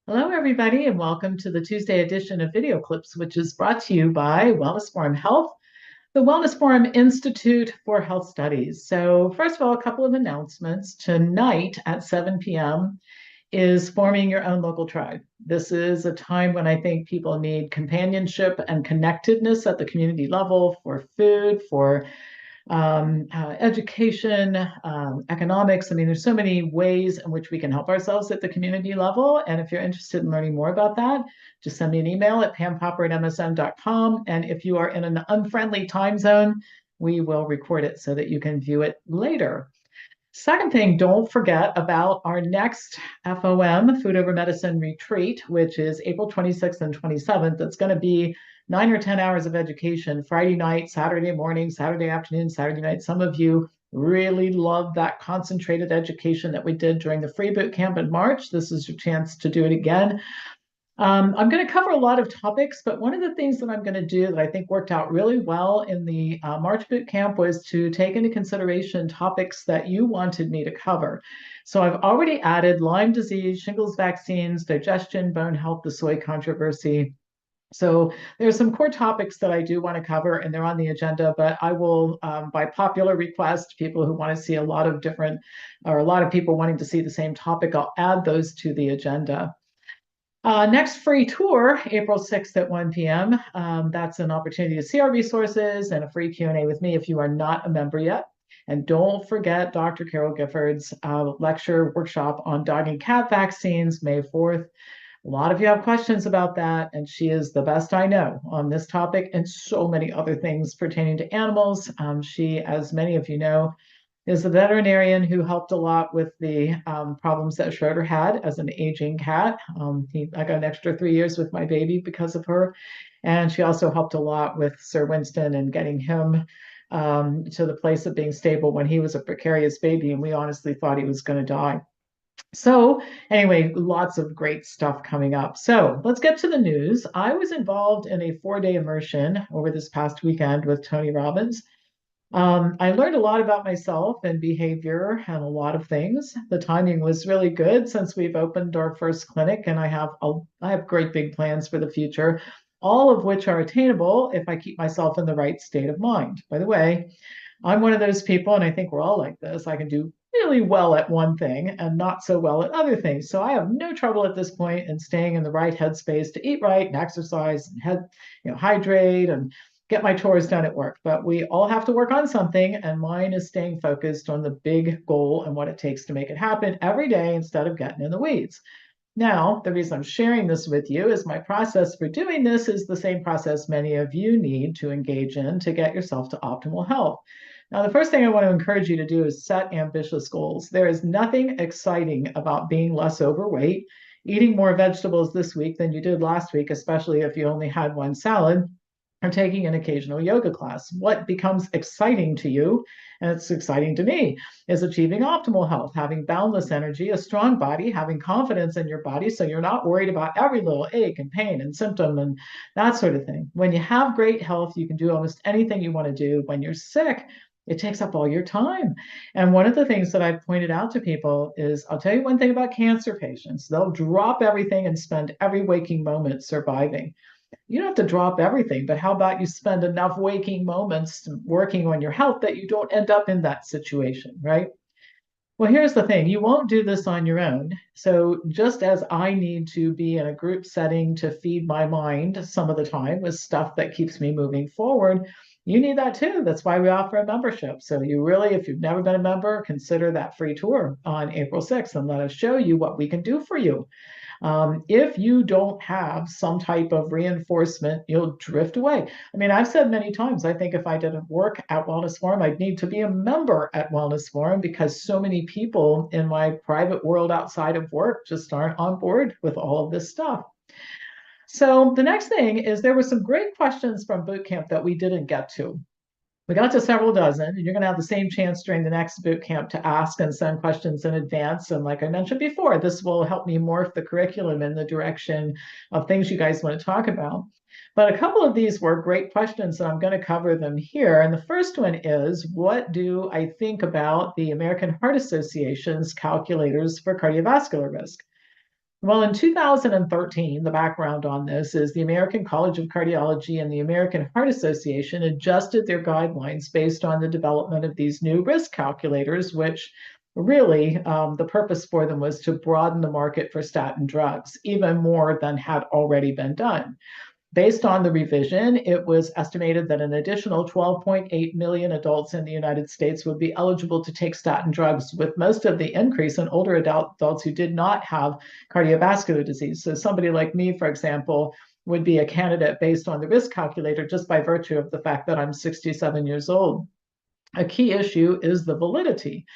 Hello, everybody, and welcome to the Tuesday edition of Video Clips, which is brought to you by Wellness Forum Health, the Wellness Forum Institute for Health Studies. So, first of all, a couple of announcements. Tonight at 7 p.m. is forming your own local tribe. This is a time when I think people need companionship and connectedness at the community level for food, for education, economics. I mean, there's so many ways in which we can help ourselves at the community level. And if you're interested in learning more about that, just send me an email at pampopper@msn.com. And if you are in an unfriendly time zone, we will record it so that you can view it later. Second thing, don't forget about our next FOM, Food Over Medicine Retreat, which is April 26th and 27th. It's going to be 9 or 10 hours of education, Friday night, Saturday morning, Saturday afternoon, Saturday night. Some of you really love that concentrated education that we did during the free boot camp in March. This is your chance to do it again. I'm going to cover a lot of topics, but one of the things that I'm going to do that I think worked out really well in the March boot camp was to take into consideration topics that you wanted me to cover. So I've already added Lyme disease, shingles vaccines, digestion, bone health, the soy controversy. So there's some core topics that I do want to cover, and they're on the agenda, but I will, by popular request, people who want to see a lot of different, or a lot of people wanting to see the same topic, I'll add those to the agenda. Next free tour, April 6th at 1 p.m. That's an opportunity to see our resources and a free Q&A with me if you are not a member yet. And don't forget Dr. Carol Gifford's lecture workshop on dog and cat vaccines, May 4th. A lot of you have questions about that, and she is the best I know on this topic and so many other things pertaining to animals. She, as many of you know, is a veterinarian who helped a lot with the problems that Schroeder had as an aging cat. I got an extra 3 years with my baby because of her. And she also helped a lot with Sir Winston and getting him to the place of being stable when he was a precarious baby. And we honestly thought he was going to die. So, anyway, lots of great stuff coming up. So, let's get to the news. I was involved in a 4-day immersion over this past weekend with Tony Robbins. I learned a lot about myself and behavior and a lot of things. The timing was really good since we've opened our first clinic, and I have great big plans for the future, all of which are attainable if I keep myself in the right state of mind. By the way, I'm one of those people, and I think we're all like this. I can do really well at one thing and not so well at other things. So I have no trouble at this point in staying in the right headspace to eat right and exercise and hydrate and get my chores done at work. But we all have to work on something, and mine is staying focused on the big goal and what it takes to make it happen every day instead of getting in the weeds. Now, the reason I'm sharing this with you is my process for doing this is the same process many of you need to engage in to get yourself to optimal health. Now, the first thing I want to encourage you to do is set ambitious goals. There is nothing exciting about being less overweight, eating more vegetables this week than you did last week, especially if you only had one salad, or taking an occasional yoga class. What becomes exciting to you, and it's exciting to me, is achieving optimal health, having boundless energy, a strong body, having confidence in your body so you're not worried about every little ache and pain and symptom and that sort of thing. When you have great health, you can do almost anything you want to do. When you're sick, it takes up all your time. And one of the things that I've pointed out to people is I'll tell you one thing about cancer patients. They'll drop everything and spend every waking moment surviving. You don't have to drop everything, but how about you spend enough waking moments working on your health that you don't end up in that situation, right? Well, here's the thing, you won't do this on your own. So just as I need to be in a group setting to feed my mind some of the time with stuff that keeps me moving forward, you need that too. That's why we offer a membership. So you really, if you've never been a member, consider that free tour on April 6th and let us show you what we can do for you. If you don't have some type of reinforcement, you'll drift away. I mean, I've said many times, I think if I didn't work at Wellness Forum, I'd need to be a member at Wellness Forum because so many people in my private world outside of work just aren't on board with all of this stuff. So the next thing is there were some great questions from boot camp that we didn't get to. We got to several dozen, and you're going to have the same chance during the next boot camp to ask and send questions in advance. And like I mentioned before, this will help me morph the curriculum in the direction of things you guys want to talk about. But a couple of these were great questions, and I'm going to cover them here. And the first one is, what do I think about the American Heart Association's calculators for cardiovascular risk? Well, in 2013, the background on this is the American College of Cardiology and the American Heart Association adjusted their guidelines based on the development of these new risk calculators, which really the purpose for them was to broaden the market for statin drugs even more than had already been done. Based on the revision, it was estimated that an additional 12.8 million adults in the United States would be eligible to take statin drugs, with most of the increase in older adults who did not have cardiovascular disease. So, somebody like me, for example, would be a candidate based on the risk calculator just by virtue of the fact that I'm 67 years old. A key issue is the validity,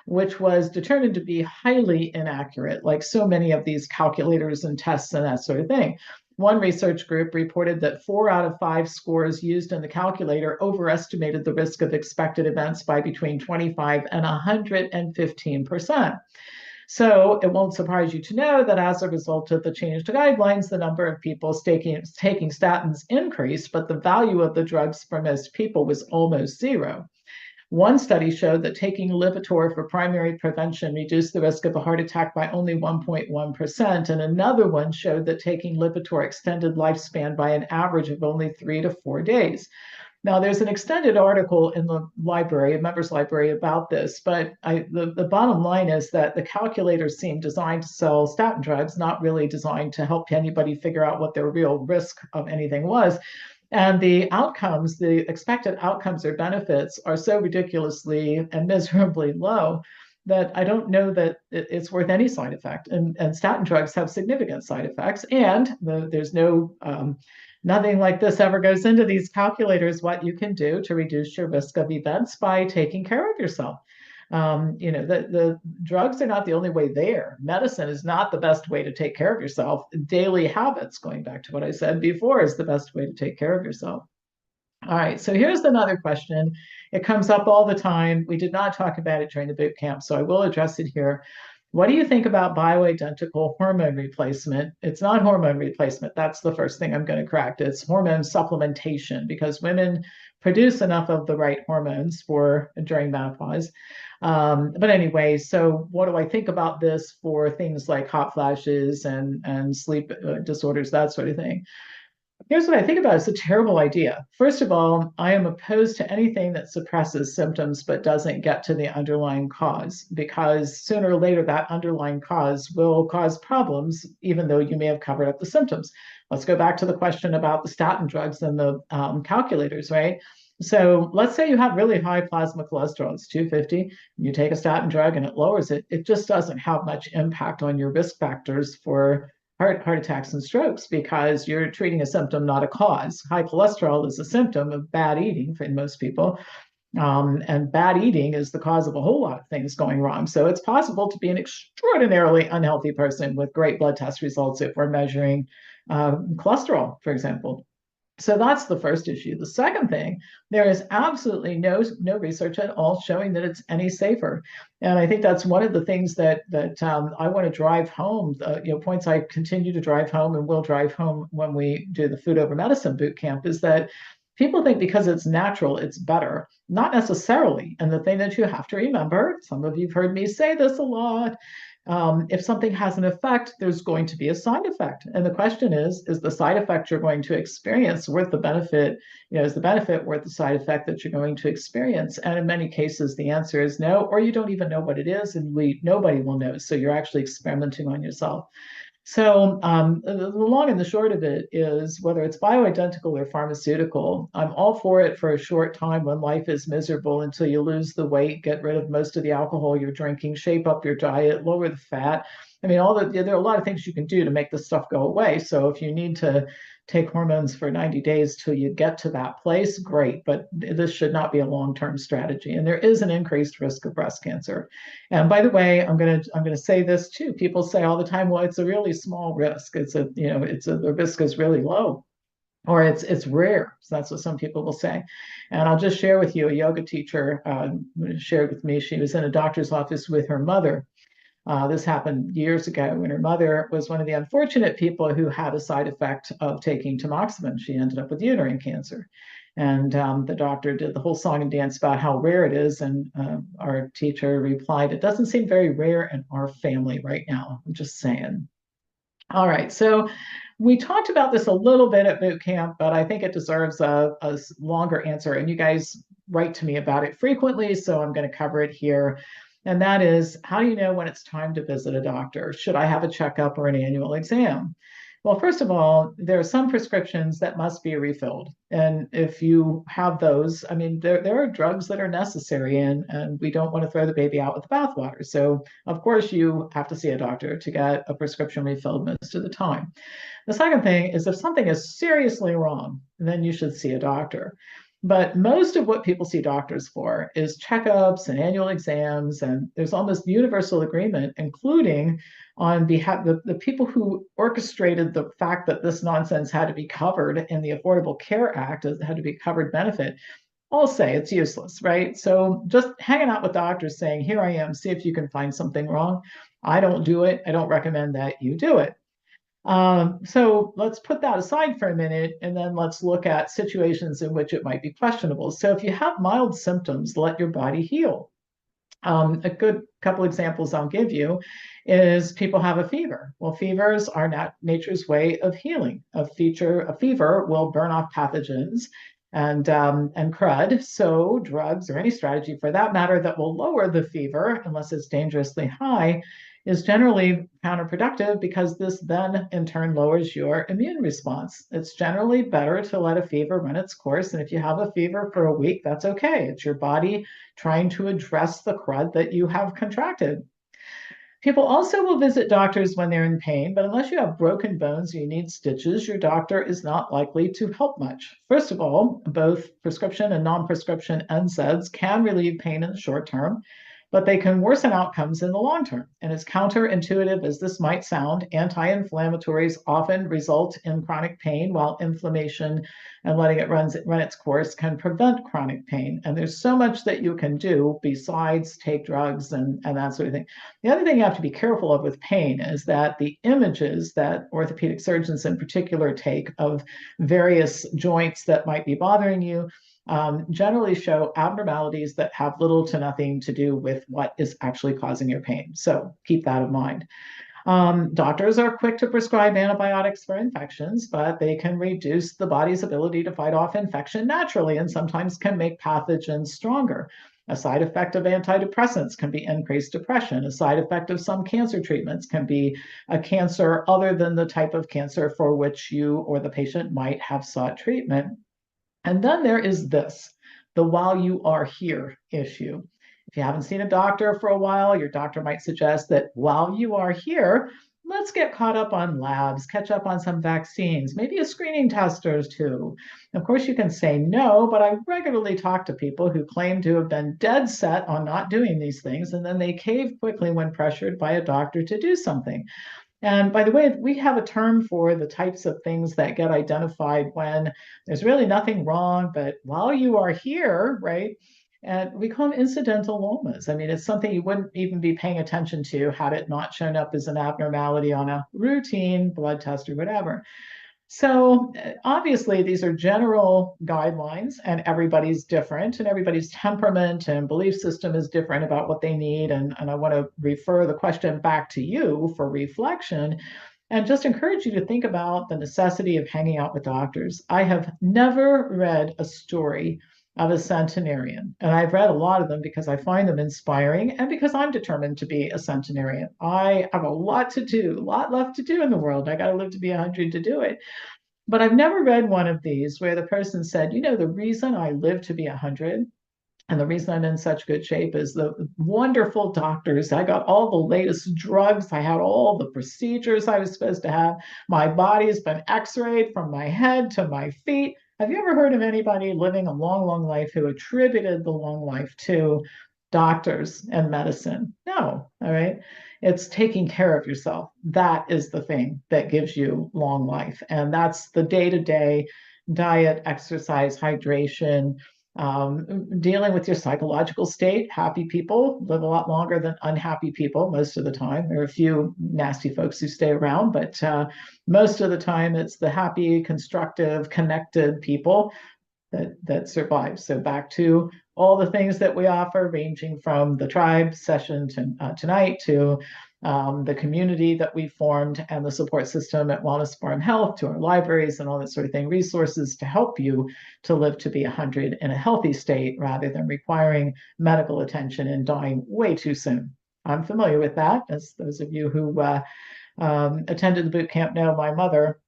which was determined to be highly inaccurate, like so many of these calculators and tests and that sort of thing. One research group reported that 4 out of 5 scores used in the calculator overestimated the risk of expected events by between 25 and 115%. So it won't surprise you to know that as a result of the changed guidelines, the number of people taking statins increased, but the value of the drugs for most people was almost zero. One study showed that taking Lipitor for primary prevention reduced the risk of a heart attack by only 1.1%, and another one showed that taking Lipitor extended lifespan by an average of only 3 to 4 days. Now, there's an extended article in the library, a members library, about this, but the bottom line is that the calculators seem designed to sell statin drugs, not really designed to help anybody figure out what their real risk of anything was. And the outcomes, the expected outcomes or benefits are so ridiculously and miserably low that I don't know that it's worth any side effect. And statin drugs have significant side effects. And there's nothing like this ever goes into these calculators, what you can do to reduce your risk of events by taking care of yourself. The drugs are not the only way there. Medicine is not the best way to take care of yourself. Daily habits, going back to what I said before, is the best way to take care of yourself. All right, so here's another question. It comes up all the time. We did not talk about it during the boot camp, so I will address it here. What do you think about bioidentical hormone replacement? It's not hormone replacement. That's the first thing I'm going to correct. It's hormone supplementation, because women produce enough of the right hormones for during menopause. But anyway, so what do I think about this for things like hot flashes and sleep disorders, that sort of thing? Here's what I think about it. It's a terrible idea. First of all, I am opposed to anything that suppresses symptoms but doesn't get to the underlying cause, because sooner or later that underlying cause will cause problems, even though you may have covered up the symptoms. Let's go back to the question about the statin drugs and the calculators, right? So let's say you have really high plasma cholesterol, it's 250, you take a statin drug and it lowers it. It just doesn't have much impact on your risk factors for heart attacks and strokes, because you're treating a symptom, not a cause. High cholesterol is a symptom of bad eating for most people. And bad eating is the cause of a whole lot of things going wrong. So it's possible to be an extraordinarily unhealthy person with great blood test results if we're measuring cholesterol, for example. So that's the first issue. The second thing, there is absolutely no research at all showing that it's any safer. And I think that's one of the things that I want to drive home, points I continue to drive home and will drive home when we do the Food Over Medicine boot camp, is that people think because it's natural, it's better. Not necessarily. And the thing that you have to remember, some of you've heard me say this a lot, if something has an effect, there's going to be a side effect. And the question is the side effect you're going to experience worth the benefit? Is the benefit worth the side effect that you're going to experience? And in many cases, the answer is no, or you don't even know what it is, and nobody will know. So you're actually experimenting on yourself. So the long and the short of it is, whether it's bioidentical or pharmaceutical, I'm all for it for a short time when life is miserable, until you lose the weight, get rid of most of the alcohol you're drinking, shape up your diet, lower the fat. I mean, there are a lot of things you can do to make this stuff go away. So if you need to take hormones for 90 days till you get to that place, great. But this should not be a long-term strategy. And there is an increased risk of breast cancer. And by the way, I'm gonna say this too. People say all the time, well, it's a really small risk. The risk is really low, or it's rare. So that's what some people will say. And I'll just share with you, a yoga teacher shared with me, she was in a doctor's office with her mother. This happened years ago, when her mother was one of the unfortunate people who had a side effect of taking tamoxifen. She ended up with uterine cancer. And the doctor did the whole song and dance about how rare it is. And our teacher replied, "It doesn't seem very rare in our family right now. I'm just saying." All right, so we talked about this a little bit at boot camp, but I think it deserves a longer answer. And you guys write to me about it frequently, so I'm going to cover it here. And that is, how do you know when it's time to visit a doctor? Should I have a checkup or an annual exam? Well, first of all, there are some prescriptions that must be refilled. And if you have those, I mean, there are drugs that are necessary, and we don't want to throw the baby out with the bathwater. So, of course, you have to see a doctor to get a prescription refilled most of the time. The second thing is if something is seriously wrong, then you should see a doctor. But most of what people see doctors for is checkups and annual exams, and there's almost universal agreement, including on behalf of the people who orchestrated the fact that this nonsense had to be covered in the Affordable Care Act, it had to be covered benefit, all say it's useless, right? So just hanging out with doctors saying, here I am, see if you can find something wrong. I don't do it. I don't recommend that you do it. So let's put that aside for a minute, and then let's look at situations in which it might be questionable. So if you have mild symptoms, let your body heal. A good couple examples I'll give you is people have a fever. Well, fevers are not nature's way of healing. A fever will burn off pathogens and crud. So drugs or any strategy for that matter that will lower the fever, unless it's dangerously high, is generally counterproductive because this then in turn lowers your immune response. It's generally better to let a fever run its course. And if you have a fever for a week, that's okay. It's your body trying to address the crud that you have contracted. People also will visit doctors when they're in pain, but unless you have broken bones or you need stitches, your doctor is not likely to help much. First of all, both prescription and non prescription NSAIDs can relieve pain in the short term, but they can worsen outcomes in the long term. And as counterintuitive as this might sound, anti inflammatories often result in chronic pain, while inflammation and letting it run its course can prevent chronic pain. And there's so much that you can do besides take drugs and that sort of thing. The other thing you have to be careful of with pain is that the images that orthopedic surgeons in particular take of various joints that might be bothering you generally show abnormalities that have little to nothing to do with what is actually causing your pain. So keep that in mind. Doctors are quick to prescribe antibiotics for infections, but they can reduce the body's ability to fight off infection naturally and sometimes can make pathogens stronger. A side effect of antidepressants can be increased depression. A side effect of some cancer treatments can be a cancer other than the type of cancer for which you or the patient might have sought treatment. And then there is this, the while you are here issue. If you haven't seen a doctor for a while, your doctor might suggest that while you are here, let's get caught up on labs, catch up on some vaccines, maybe a screening test or two. Of course, you can say no, but I regularly talk to people who claim to have been dead set on not doing these things, and then they cave quickly when pressured by a doctor to do something. And by the way, we have a term for the types of things that get identified when there's really nothing wrong, but while you are here, right? And we call them incidental lomas. I mean, it's something you wouldn't even be paying attention to had it not shown up as an abnormality on a routine blood test or whatever. So obviously, these are general guidelines, and everybody's different, and everybody's temperament and belief system is different about what they need. And I want to refer the question back to you for reflection and just encourage you to think about the necessity of hanging out with doctors. I have never read a story of a centenarian, and I've read a lot of them because I find them inspiring and because I'm determined to be a centenarian. I have a lot to do, a lot left to do in the world. I got to live to be 100 to do it. But I've never read one of these where the person said, you know, the reason I live to be 100 and the reason I'm in such good shape is the wonderful doctors. I got all the latest drugs. I had all the procedures I was supposed to have. My body's been x-rayed from my head to my feet. Have you ever heard of anybody living a long, long life who attributed the long life to doctors and medicine? No, all right. It's taking care of yourself. That is the thing that gives you long life. And that's the day-to-day diet, exercise, hydration, dealing with your psychological state. Happy people live a lot longer than unhappy people most of the time. There are a few nasty folks who stay around, but most of the time it's the happy, constructive, connected people that survive. So back to all the things that we offer, ranging from the tribe session to, tonight to the community that we formed and the support system at Wellness Forum Health, to our libraries and all that sort of thing, resources to help you to live to be 100 in a healthy state rather than requiring medical attention and dying way too soon. I'm familiar with that, as those of you who attended the boot camp know. My mother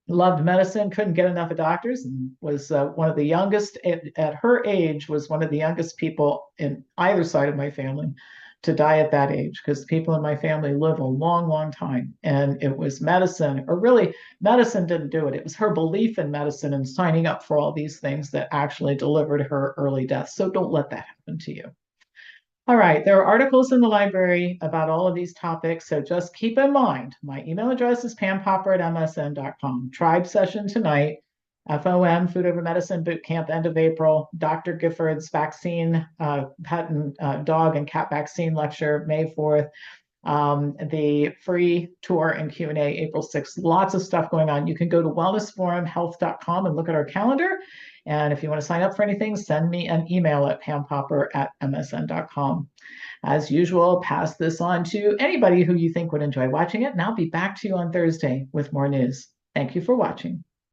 loved medicine, couldn't get enough of doctors, and was one of the youngest at her age, was one of the youngest people in either side of my family to die at that age, because people in my family live a long, long time. And it was medicine, or really medicine didn't do it. It was her belief in medicine and signing up for all these things that actually delivered her early death. So don't let that happen to you. All right, there are articles in the library about all of these topics, so just keep in mind, my email address is pampopper@msn.com. Tribe session tonight, FOM, Food Over Medicine Bootcamp, end of April. Dr. Gifford's vaccine, patent dog and cat vaccine lecture, May 4th. The free tour and Q&A, April 6th. Lots of stuff going on. You can go to wellnessforumhealth.com and look at our calendar. And if you want to sign up for anything, send me an email at pampopper@msn.com. As usual, pass this on to anybody who you think would enjoy watching it, and I'll be back to you on Thursday with more news. Thank you for watching.